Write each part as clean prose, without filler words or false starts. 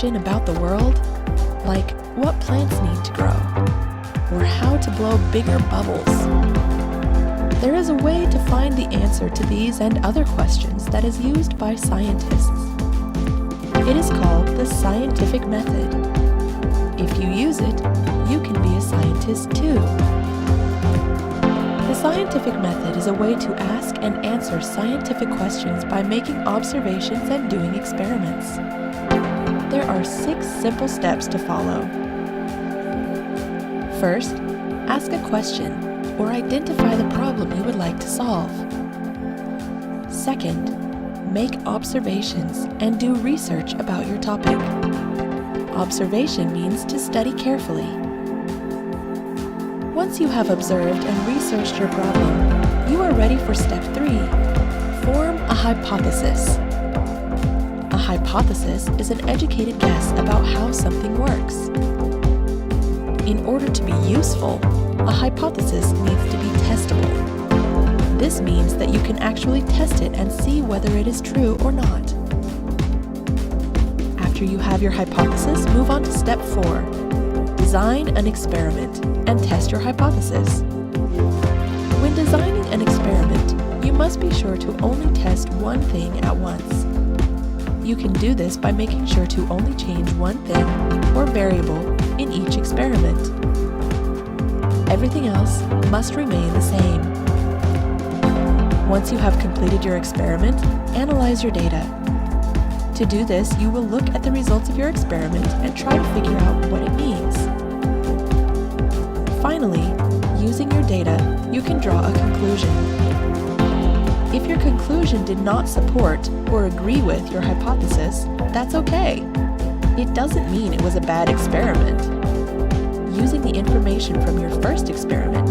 question about the world, like what plants need to grow, or how to blow bigger bubbles. There is a way to find the answer to these and other questions that is used by scientists. It is called the scientific method. If you use it, you can be a scientist too. The scientific method is a way to ask and answer scientific questions by making observations and doing experiments. There are 6 simple steps to follow. First, ask a question or identify the problem you would like to solve. Second, make observations and do research about your topic. Observation means to study carefully. Once you have observed and researched your problem, you are ready for step 3. Form a hypothesis. A hypothesis is an educated guess about how something works. In order to be useful, a hypothesis needs to be testable. This means that you can actually test it and see whether it is true or not. After you have your hypothesis, move on to step 4. Design an experiment and test your hypothesis. When designing an experiment, you must be sure to only test one thing at once. You can do this by making sure to only change one thing or variable in each experiment. Everything else must remain the same. Once you have completed your experiment, analyze your data. To do this, you will look at the results of your experiment and try to figure out what it means. Finally, using your data, you can draw a conclusion. If your conclusion did not support or agree with your hypothesis, that's okay. It doesn't mean it was a bad experiment. Using the information from your first experiment,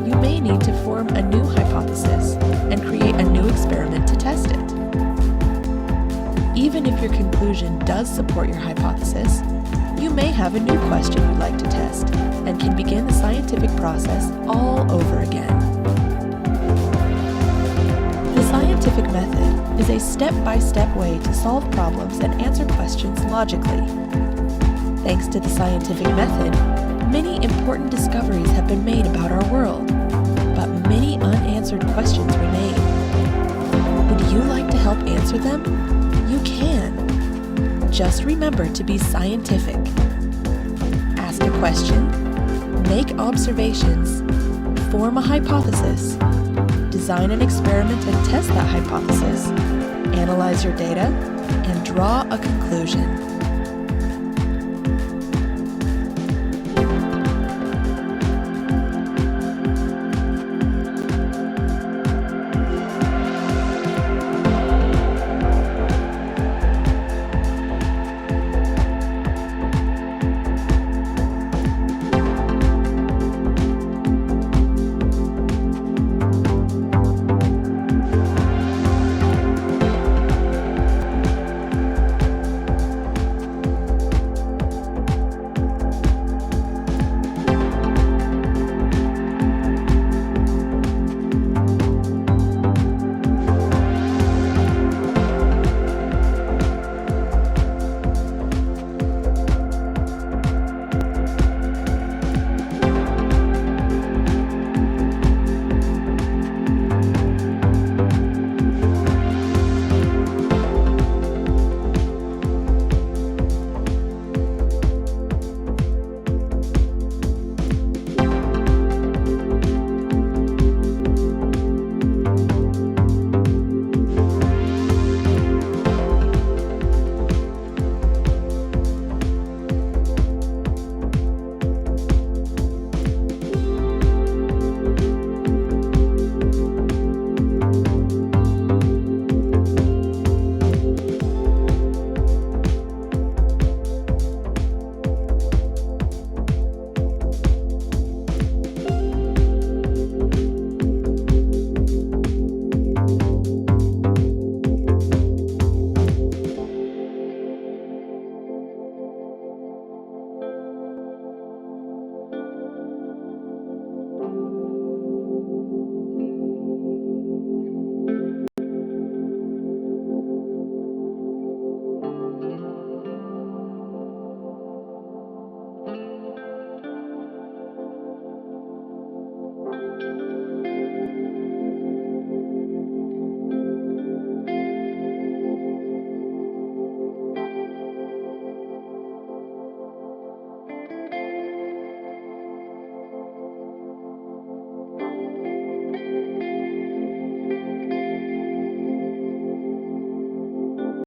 you may need to form a new hypothesis and create a new experiment to test it. Even if your conclusion does support your hypothesis, you may have a new question you'd like to test and can begin the scientific process all over again. The scientific method is a step-by-step way to solve problems and answer questions logically. Thanks to the scientific method, many important discoveries have been made about our world, but many unanswered questions remain. Would you like to help answer them? You can. Just remember to be scientific. Ask a question, make observations, form a hypothesis, design an experiment and test that hypothesis, analyze your data, and draw a conclusion.